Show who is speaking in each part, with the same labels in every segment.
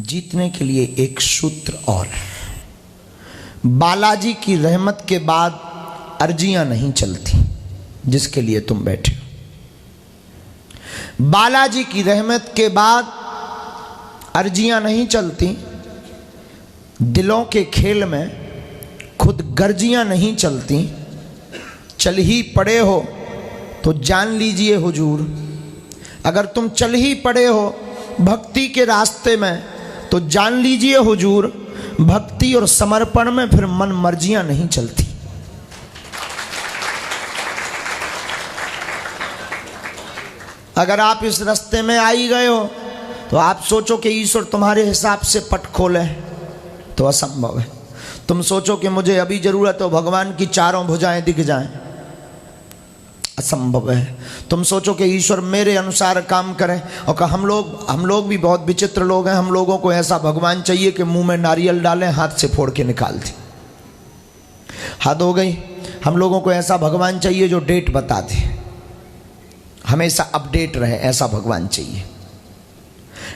Speaker 1: जीतने के लिए एक सूत्र और है। बालाजी की रहमत के बाद अर्जियां नहीं चलती जिसके लिए तुम बैठे हो। बालाजी की रहमत के बाद अर्जियां नहीं चलती। दिलों के खेल में खुद गर्जियां नहीं चलती। चल ही पड़े हो तो जान लीजिए हुजूर, अगर तुम चल ही पड़े हो भक्ति के रास्ते में तो जान लीजिए हुजूर, भक्ति और समर्पण में फिर मन मर्जियां नहीं चलती। अगर आप इस रास्ते में आ ही गए हो तो आप सोचो कि ईश्वर तुम्हारे हिसाब से पट खोले तो असंभव है। तुम सोचो कि मुझे अभी जरूरत हो भगवान की चारों भुजाएं दिख जाएं, असंभव है। तुम सोचो कि ईश्वर मेरे अनुसार काम करे, और हम लोग भी बहुत विचित्र लोग हैं। हम लोगों को ऐसा भगवान चाहिए कि मुंह में नारियल डालें हाथ से फोड़ के निकाल दे, हद हो गई। हम लोगों को ऐसा भगवान चाहिए जो डेट बता दे, हमेशा अपडेट रहे, ऐसा भगवान चाहिए।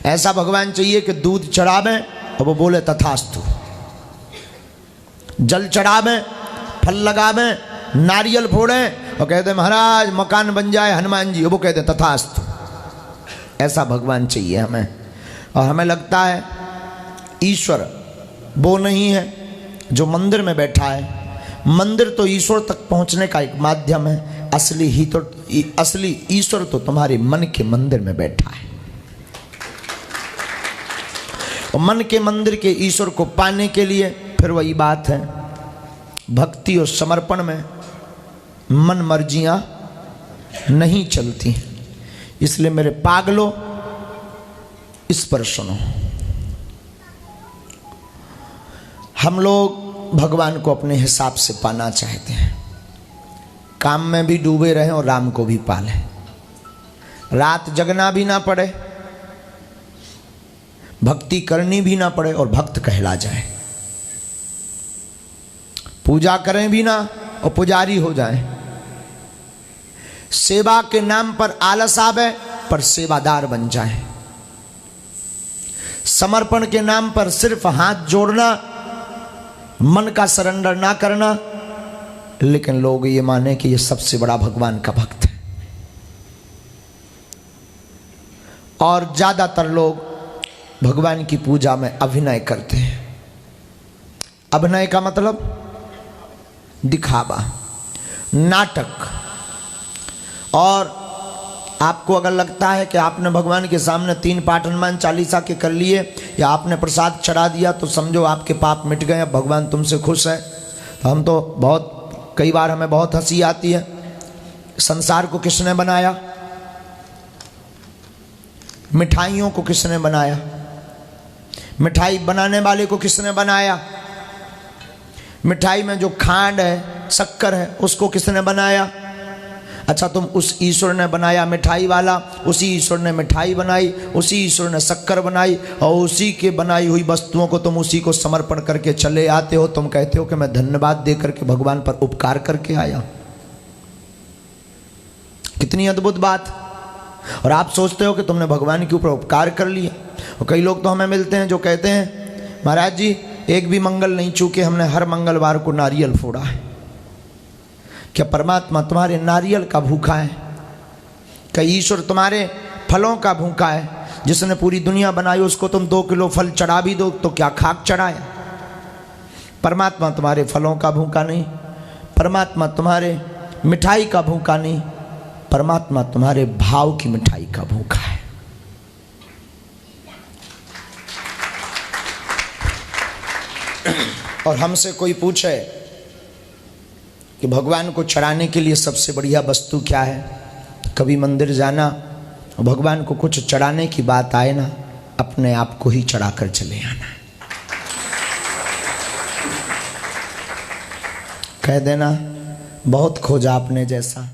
Speaker 1: ऐसा भगवान चाहिए कि दूध चढ़ावे और वो बोले तथास्तु, जल चढ़ावे, फल लगावे, नारियल फोड़े और कहते महाराज मकान बन जाए हनुमान जी, वो कहते तथास्तु। ऐसा भगवान चाहिए हमें। और हमें लगता है ईश्वर वो नहीं है जो मंदिर में बैठा है। मंदिर तो ईश्वर तक पहुंचने का एक माध्यम है। असली ईश्वर तो तुम्हारे मन के मंदिर में बैठा है। और मन के मंदिर के ईश्वर को पाने के लिए फिर वही बात है, भक्ति और समर्पण में मन मर्जियां नहीं चलती। इसलिए मेरे पागलों इस पर सुनो, हम लोग भगवान को अपने हिसाब से पाना चाहते हैं। काम में भी डूबे रहें और राम को भी पालें, रात जगना भी ना पड़े, भक्ति करनी भी ना पड़े और भक्त कहला जाए, पूजा करें भी ना और पुजारी हो जाए, सेवा के नाम पर आलस आवे पर सेवादार बन जाए, समर्पण के नाम पर सिर्फ हाथ जोड़ना, मन का सरेंडर ना करना, लेकिन लोग ये माने कि ये सबसे बड़ा भगवान का भक्त है। और ज्यादातर लोग भगवान की पूजा में अभिनय करते हैं। अभिनय का मतलब दिखावा, नाटक। और आपको अगर लगता है कि आपने भगवान के सामने 3 पाठ हनुमान चालीसा के कर लिए या आपने प्रसाद चढ़ा दिया तो समझो आपके पाप मिट गए, अब भगवान तुमसे खुश है। तो हम तो कई बार हमें बहुत हंसी आती है, संसार को किसने बनाया, मिठाइयों को किसने बनाया, मिठाई बनाने वाले को किसने बनाया, मिठाई में जो खांड है शक्कर है उसको किसने बनाया। अच्छा, तुम उस ईश्वर ने बनाया मिठाई वाला, उसी ईश्वर ने मिठाई बनाई, उसी ईश्वर ने शक्कर बनाई और उसी के बनाई हुई वस्तुओं को तुम उसी को समर्पण करके चले आते हो। तुम कहते हो कि मैं धन्यवाद दे करके भगवान पर उपकार करके आया। कितनी अद्भुत बात। और आप सोचते हो कि तुमने भगवान के ऊपर उपकार कर लिया। और कई लोग तो हमें मिलते हैं जो कहते हैं महाराज जी एक भी मंगल नहीं चूके, हमने हर मंगलवार को नारियल फोड़ा है। क्या परमात्मा तुम्हारे नारियल का भूखा है? क्या ईश्वर तुम्हारे फलों का भूखा है? जिसने पूरी दुनिया बनाई उसको तुम 2 किलो फल चढ़ा भी दो तो क्या खाक चढ़ाए? परमात्मा तुम्हारे फलों का भूखा नहीं, परमात्मा तुम्हारे मिठाई का भूखा नहीं, परमात्मा तुम्हारे भाव की मिठाई का भूखा है। और हमसे कोई पूछे कि भगवान को चढ़ाने के लिए सबसे बढ़िया वस्तु क्या है, कभी मंदिर जाना और भगवान को कुछ चढ़ाने की बात आए ना, अपने आप को ही चढ़ा कर चले आना। कह देना बहुत खोजा आपने जैसा।